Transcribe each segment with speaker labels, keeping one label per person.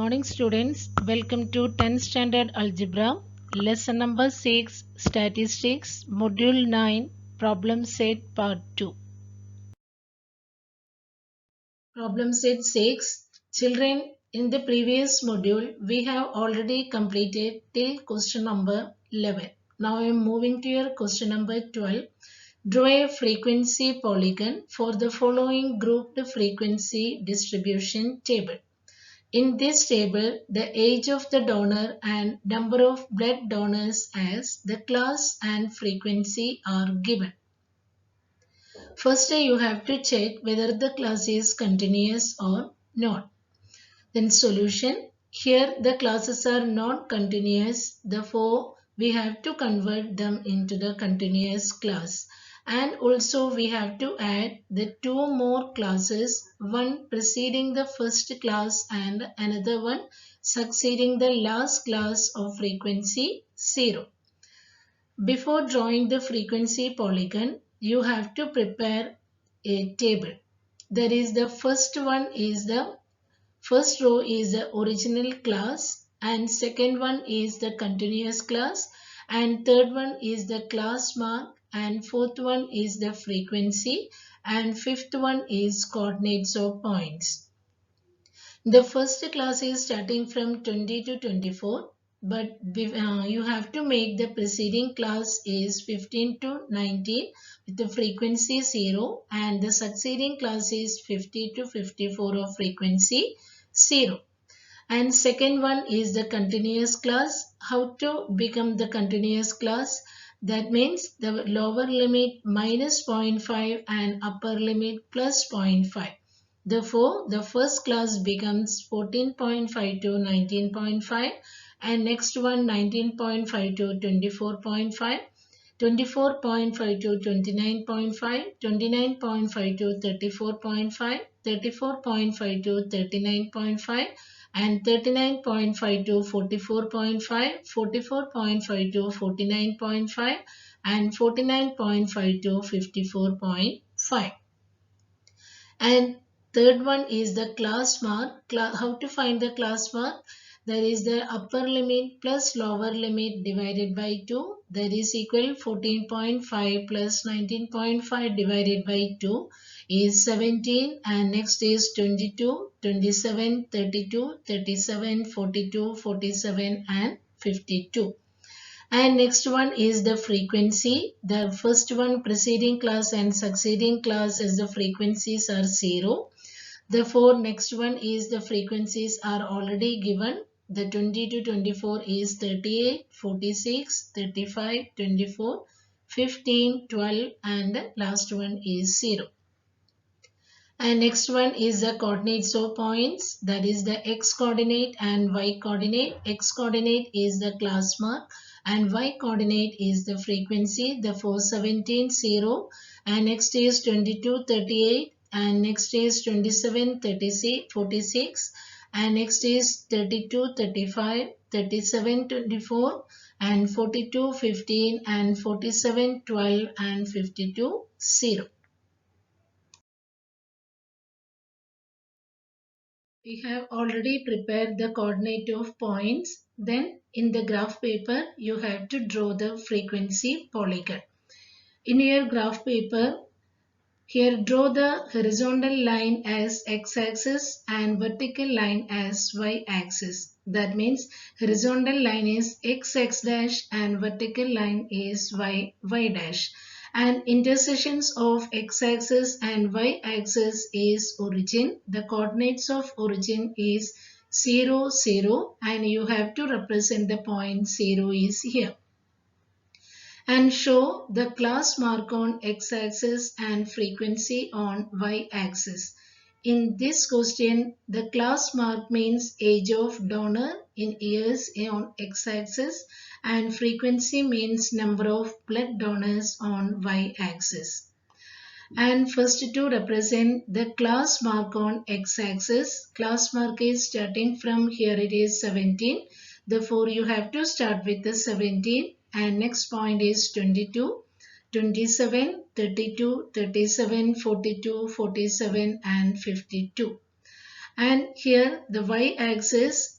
Speaker 1: morning, students. Welcome to 10th Standard Algebra, Lesson number 6, Statistics, Module 9, Problem Set Part 2. Problem Set 6. Children, in the previous module, we have already completed till question number 11. Now I am moving to your question number 12. Draw a frequency polygon for the following grouped frequency distribution table. In this table, the age of the donor and number of blood donors as the class and frequency are given. First, you have to check whether the class is continuous or not. Then solution. Here the classes are not continuous. Therefore, we have to convert them into the continuous class. And also we have to add the two more classes, one preceding the first class and another one succeeding the last class of frequency 0. Before drawing the frequency polygon, you have to prepare a table. That is, the first one is the first row is the original class and second one is the continuous class and third one is the class mark and fourth one is the frequency and fifth one is coordinates or points. The first class is starting from 20 to 24, but you have to make the preceding class is 15 to 19 with the frequency 0 and the succeeding class is 50 to 54 of frequency 0. And second one is the continuous class. How to become the continuous class? That means the lower limit minus 0.5 and upper limit plus 0.5. Therefore, the first class becomes 14.5 to 19.5 and next one 19.5 to 24.5. 24.5 to 29.5, 29.5 to 34.5, 34.5 to 39.5 and 39.5 to 44.5, 44.5 to 49.5 and 49.5 to 54.5. And third one is the class mark. How to find the class mark? That is the upper limit plus lower limit divided by 2. That is equal 14.5 plus 19.5 divided by 2 is 17. And next is 22, 27, 32, 37, 42, 47 and 52. And next one is the frequency. The first one preceding class and succeeding class as the frequencies are 0. Therefore, next one is the frequencies are already given. The 20 to 24 is 38, 46, 35, 24, 15, 12 and the last one is 0. And next one is the coordinates or points, that is the x coordinate and y coordinate. X coordinate is the class mark and y coordinate is the frequency. Therefore 17, 0 and next is 22, 38 and next is 27, 36, 46 and next is 32, 35, 37, 24 and 42, 15 and 47, 12 and 52, 0. We have already prepared the coordinate of points. Then in the graph paper, you have to draw the frequency polygon. In your graph paper, here draw the horizontal line as x-axis and vertical line as y-axis. That means horizontal line is x dash and vertical line is y dash. And intersections of x-axis and y-axis is origin. The coordinates of origin is 0, 0 and you have to represent the point 0 is here. And show the class mark on x-axis and frequency on y-axis. In this question, the class mark means age of donor in years on x-axis and frequency means number of blood donors on y-axis. And first to represent the class mark on x-axis, class mark is starting from here it is 17. Therefore, you have to start with the 17 and next point is 22, 27, 32, 37, 42, 47 and 52. And here the y-axis,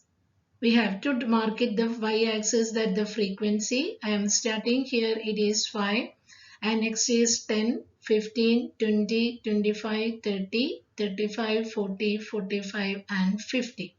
Speaker 1: we have to mark it the y-axis, that the frequency. I am starting here, it is 5, and next is 10, 15, 20, 25, 30, 35, 40, 45 and 50.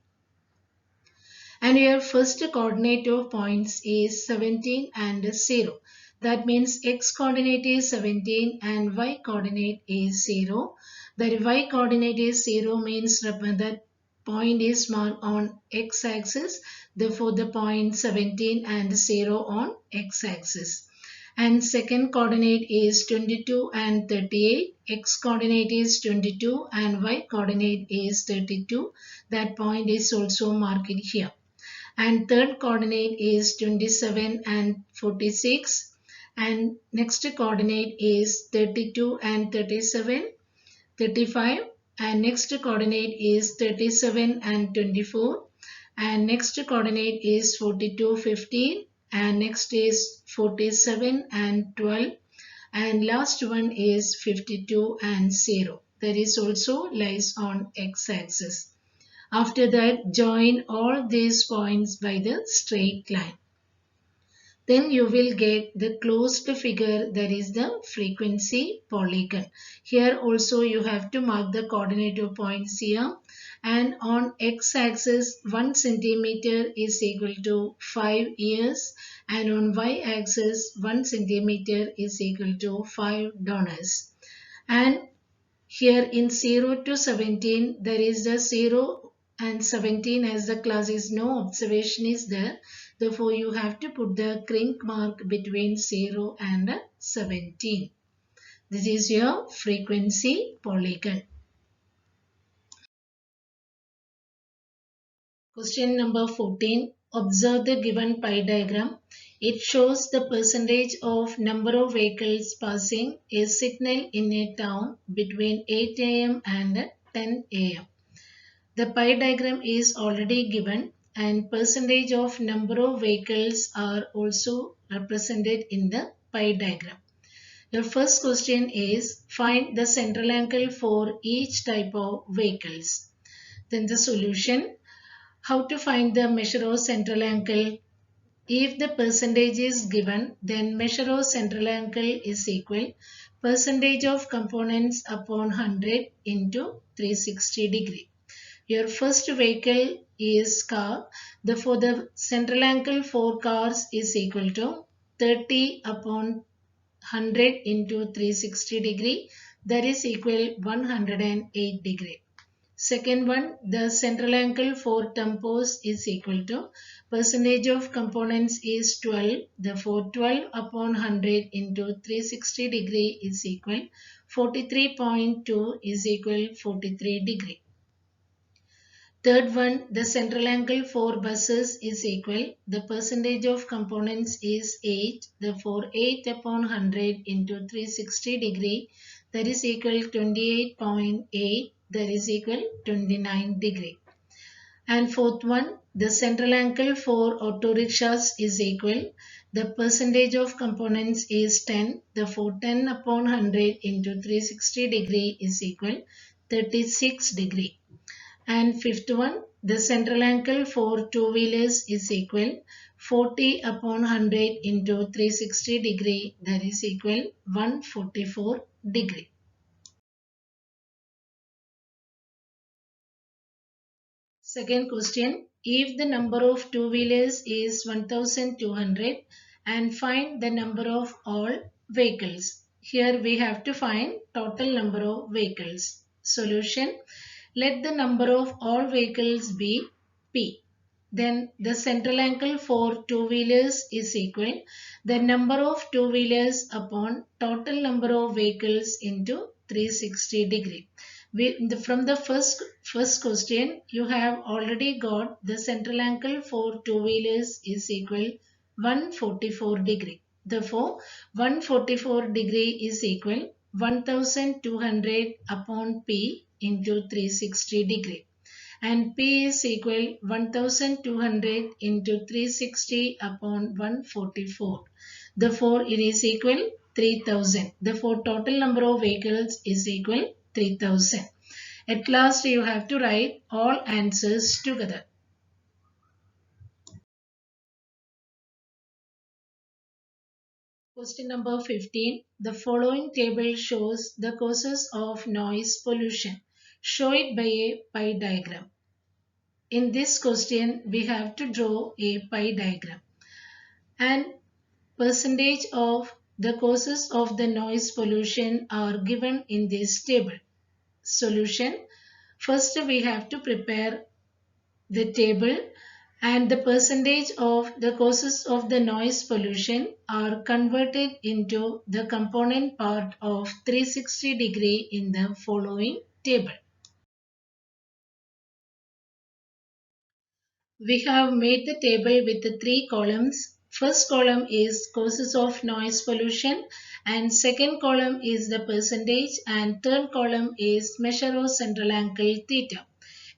Speaker 1: And your first coordinate of points is 17 and 0. That means x coordinate is 17 and y coordinate is 0. The y coordinate is 0 means that point is marked on x axis. Therefore, the point 17 and 0 on x axis. And second coordinate is 22 and 38. X coordinate is 22 and y coordinate is 32. That point is also marked here. And third coordinate is 27 and 46, and next coordinate is 32 and 37, 35, and next coordinate is 37 and 24, and next coordinate is 42, 15, and next is 47 and 12, and last one is 52 and 0. That is also lies on x-axis. After that, join all these points by the straight line. Then you will get the closed figure, that is the frequency polygon. Here also you have to mark the coordinate of points here. And on x-axis, 1 centimeter is equal to 5 years. And on y-axis, 1 centimeter is equal to 5 donors. And here in 0 to 17, there is the 0 and 17, as the class is no observation is there. Therefore, you have to put the crink mark between 0 and 17. This is your frequency polygon. Question number 14. Observe the given pie diagram. It shows the percentage of number of vehicles passing a signal in a town between 8 a.m. and 10 a.m. The pie diagram is already given, and percentage of number of vehicles are also represented in the pie diagram. The first question is, find the central angle for each type of vehicles. Then the solution, how to find the measure of central angle. If the percentage is given, then measure of central angle is equal percentage of components upon 100 into 360 degree. Your first vehicle is car. Therefore, the central angle for cars is equal to 30 upon 100 into 360 degree. That is equal 108 degree. Second one, the central angle for tempos is equal to percentage of components is 12. Therefore, 12 upon 100 into 360 degree is equal 43.2 is equal 43 degree. Third one, the central angle for buses is equal. The percentage of components is 8. Therefore, 8 upon 100 into 360 degree, that is equal 28.8. That is equal 29 degree. And fourth one, the central angle for auto rickshaws is equal. The percentage of components is 10. Therefore, 10 upon 100 into 360 degree is equal 36 degree. And fifth one, the central angle for two-wheelers is equal 40 upon 100 into 360 degree, that is equal 144 degree. Second question, if the number of two-wheelers is 1200 and find the number of all vehicles. Here we have to find total number of vehicles. Solution, let the number of all vehicles be P. Then the central angle for two-wheelers is equal the number of two-wheelers upon total number of vehicles into 360 degree. From the first question, you have already got the central angle for two-wheelers is equal 144 degree. Therefore, 144 degree is equal 1200 upon P into 360 degree. And P is equal 1200 into 360 upon 144. Therefore, it is equal 3000. Therefore, total number of vehicles is equal 3000. At last you have to write all answers together. Question number 15. The following table shows the causes of noise pollution. Show it by a pie diagram. In this question, we have to draw a pie diagram. And percentage of the causes of the noise pollution are given in this table. Solution. First, we have to prepare the table, and the percentage of the causes of the noise pollution are converted into the component part of 360° in the following table. We have made the table with the three columns. First column is causes of noise pollution, and second column is the percentage, and third column is measure of central angle theta.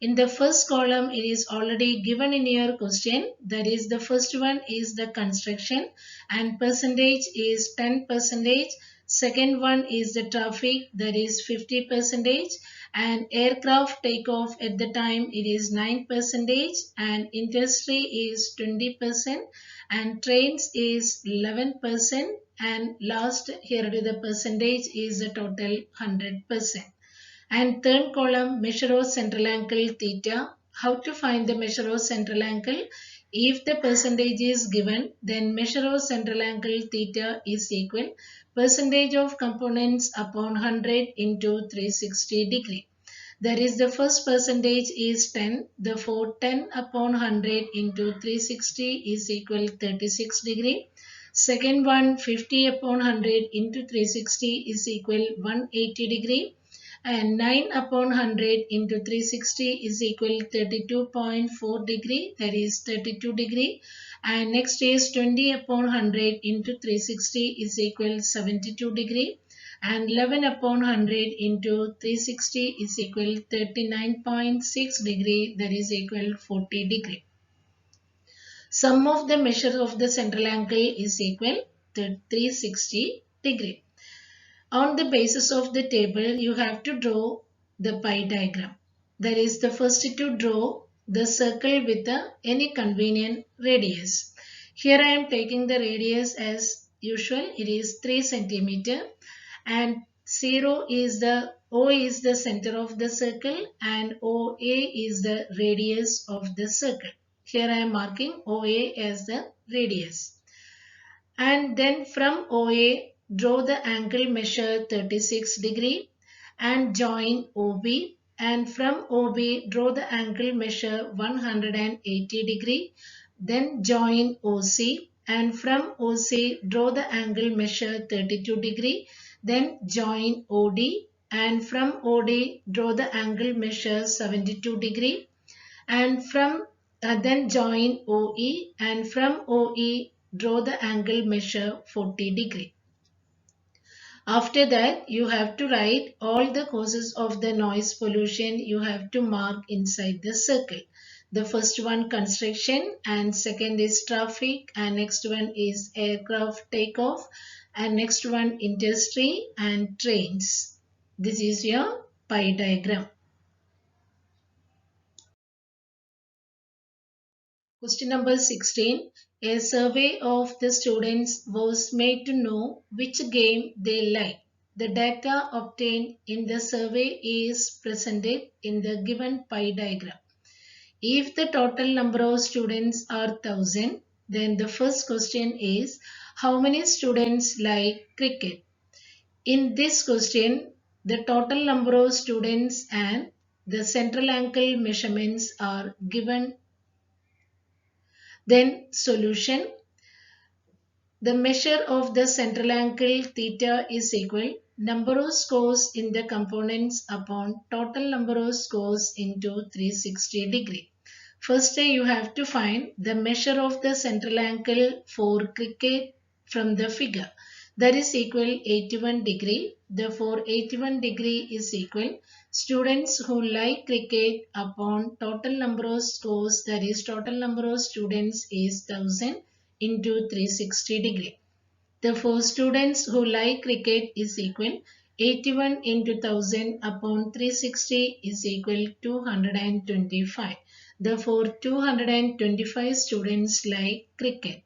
Speaker 1: In the first column, it is already given in your question. That is, the first one is the construction and percentage is 10%. Second one is the traffic, that is 50%, and aircraft takeoff at the time it is 9%, and industry is 20%, and trains is 11%, and last here the percentage is the total 100%. And third column, measure of central angle theta. How to find the measure of central angle? If the percentage is given, then measure of central angle theta is equal percentage of components upon 100 into 360°. That is, the first percentage is 10. Therefore, 10 upon 100 into 360 is equal 36°. Second one, 50 upon 100 into 360 is equal 180°. And 9 upon 100 into 360 is equal 32.4°, that is 32°. And next is 20 upon 100 into 360 is equal 72°. And 11 upon 100 into 360 is equal 39.6°, that is equal 40°. Sum of the measure of the central angle is equal to 360°. On the basis of the table, you have to draw the pie diagram. That is, the first to draw the circle with any convenient radius. Here I am taking the radius as usual. It is 3 centimeter, and O is the center of the circle, and OA is the radius of the circle. Here I am marking OA as the radius. And then from OA, draw the angle measure 36° and join OB, and from OB draw the angle measure 180°, then join OC, and from OC draw the angle measure 32°, then join OD, and from OD draw the angle measure 72°, and from then join OE, and from OE draw the angle measure 40°. After that, you have to write all the causes of the noise pollution. You have to mark inside the circle. The first one construction, and second is traffic, and next one is aircraft takeoff, and next one industry and trains. This is your pie diagram. Question number 16. A survey of the students was made to know which game they like. The data obtained in the survey is presented in the given pie diagram. If the total number of students are 1000, then the first question is how many students like cricket? In this question, the total number of students and the central angle measurements are given. Then solution. The measure of the central angle theta is equal number of scores in the components upon total number of scores into 360°. First, you have to find the measure of the central angle for cricket from the figure. That is equal 81°. Therefore, 81° is equal students who like cricket upon total number of scores, that is total number of students is 1000 into 360°. Therefore, students who like cricket is equal 81 into 1000 upon 360 is equal to 225. Therefore, 225 students like cricket.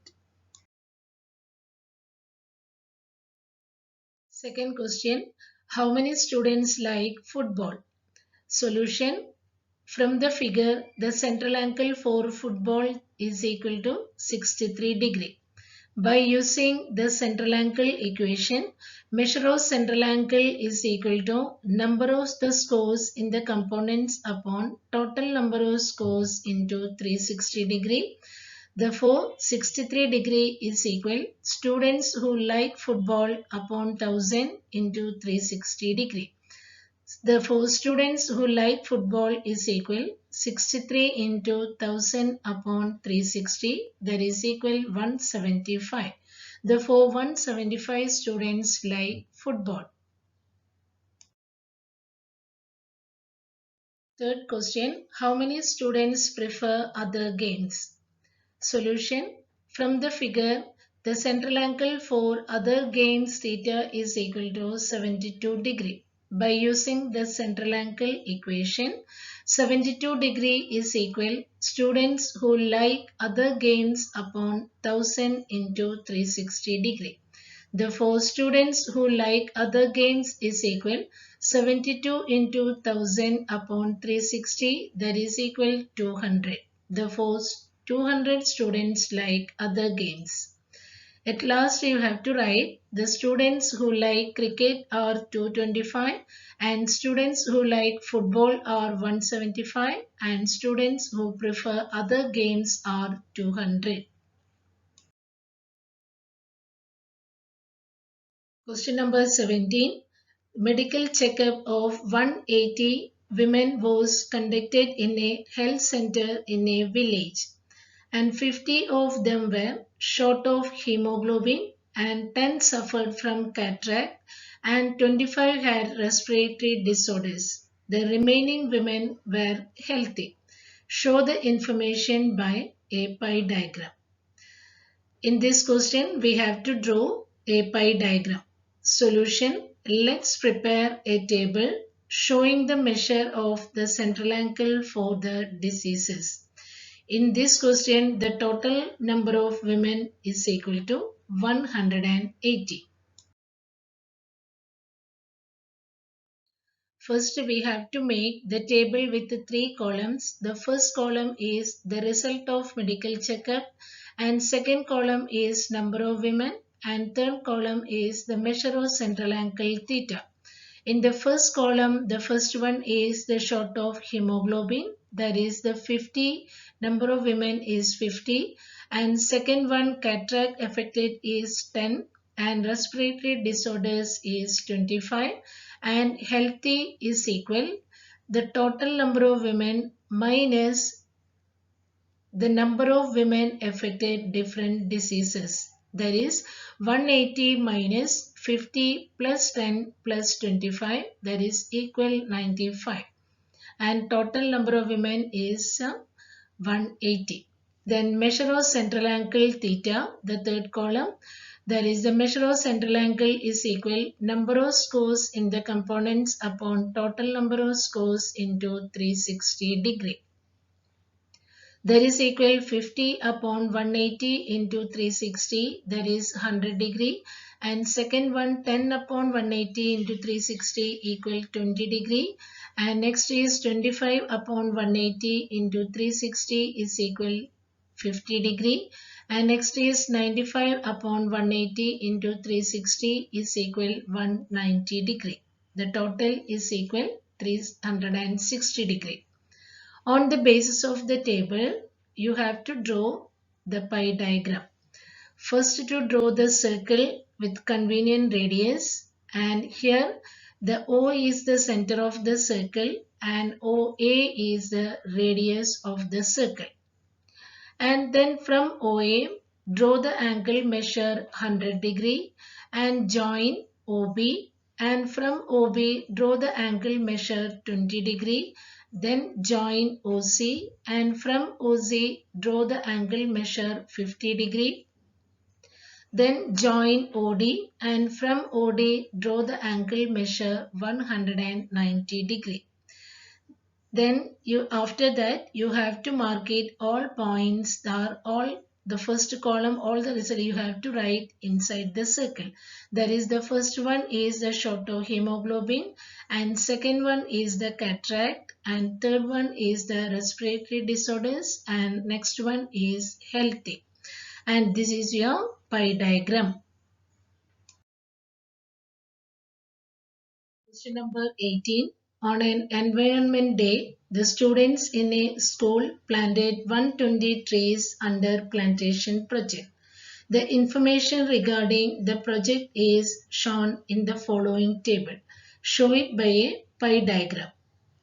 Speaker 1: Second question, how many students like football? Solution, from the figure, the central angle for football is equal to 63 degree. By using the central angle equation, measure of central angle is equal to number of the scores in the components upon total number of scores into 360 degree. Therefore, 63 degree is equal students who like football upon 1000 into 360 degree. Therefore, students who like football is equal 63 into 1000 upon 360, that is equal 175. Therefore, 175 students like football. Third question, how many students prefer other games? Solution, from the figure, the central angle for other games theta is equal to 72 degree. By using the central angle equation, 72 degree is equal students who like other games upon 1000 into 360 degree. Therefore, students who like other games is equal 72 into 1000 upon 360, that is equal 200. Therefore, 200 students like other games. At last, you have to write the students who like cricket are 225 and students who like football are 175 and students who prefer other games are 200. Question number 17. Medical checkup of 180 women was conducted in a health center in a village, and 50 of them were short of hemoglobin, and 10 suffered from cataract, and 25 had respiratory disorders. The remaining women were healthy. Show the information by a pie diagram. In this question, we have to draw a pie diagram. Solution, let's prepare a table showing the measure of the central angle for the diseases. In this question, the total number of women is equal to 180. First, we have to make the table with the 3 columns. The first column is the result of medical checkup, and second column is number of women, and third column is the measure of central angle theta. In the first column, the first one is the short of hemoglobin, that is the 50, number of women is 50, and second one cataract affected is 10, and respiratory disorders is 25, and healthy is equal the total number of women minus the number of women affected different diseases. That is 180 minus 50 plus 10 plus 25, that is equal 95. And total number of women is 180. Then measure of central angle theta, the third column. That is the measure of central angle is equal number of scores in the components upon total number of scores into 360 degree. That is equal 50 upon 180 into 360, that is 100 degree, and second one 10 upon 180 into 360 equal 20 degree, and next is 25 upon 180 into 360 is equal 50 degree, and next is 95 upon 180 into 360 is equal 190 degree. The total is equal 360 degree. On the basis of the table, you have to draw the pie diagram. First, to draw the circle with convenient radius, and here the O is the center of the circle and OA is the radius of the circle. And then from OA, draw the angle measure 100 degree and join OB, and from OB draw the angle measure 20 degree, then join OC, and from OC draw the angle measure 50 degree. Then join OD and from OD draw the angle measure 190 degree. Then after that you have to mark it all points are all the first column, all the result you have to write inside the circle. That is, the first one is the short of hemoglobin, and second one is the cataract, and third one is the respiratory disorders, and next one is healthy. And this is your pie diagram. Question number 18. On an environment day, the students in a school planted 120 trees under plantation project. The information regarding the project is shown in the following table. Show it by a pie diagram.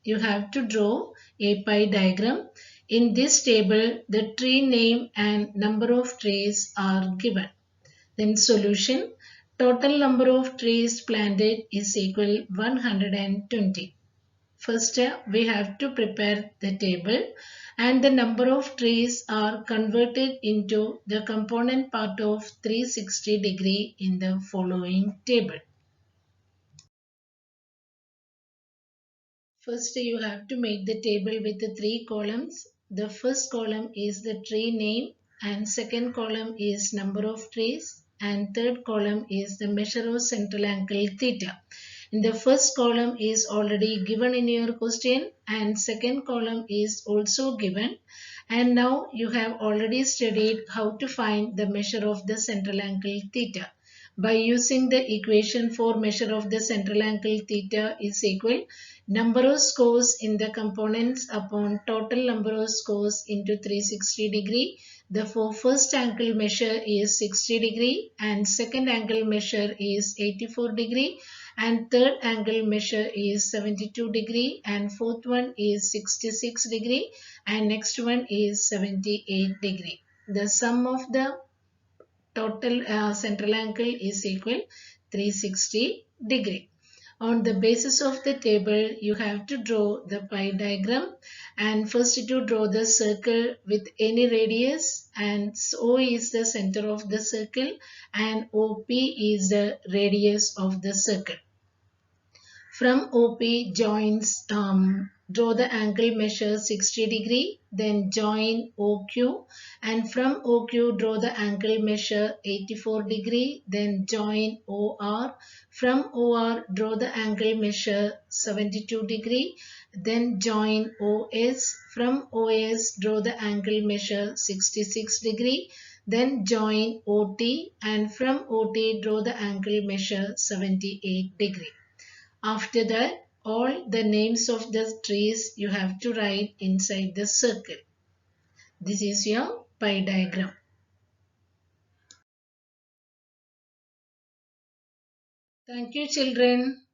Speaker 1: You have to draw a pie diagram. In this table, the tree name and number of trees are given. Then solution, total number of trees planted is equal 120. First we have to prepare the table, and the number of trees are converted into the component part of 360 degree in the following table. First you have to make the table with the three columns. The first column is the tree name, and second column is number of trees, and third column is the measure of central angle theta. In the first column is already given in your question, and second column is also given. And now you have already studied how to find the measure of the central angle theta. By using the equation for measure of the central angle theta is equal number of scores in the components upon total number of scores into 360 degree. Therefore, first angle measure is 60 degree, and second angle measure is 84 degree, and third angle measure is 72 degree, and fourth one is 66 degree, and next one is 78 degree. The sum of the total central angle is equal 360 degree. On the basis of the table, you have to draw the pie diagram, and first to draw the circle with any radius, and O is the center of the circle and OP is the radius of the circle. From OP joins, draw the angle measure 60 degree, then join OQ, and from OQ draw the angle measure 84 degree, then join OR. From OR draw the angle measure 72 degree, then join OS. From OS draw the angle measure 66 degree, then join OT, and from OT draw the angle measure 78 degree. After that, all the names of the trees you have to write inside the circle. This is your pie diagram. Thank you, children.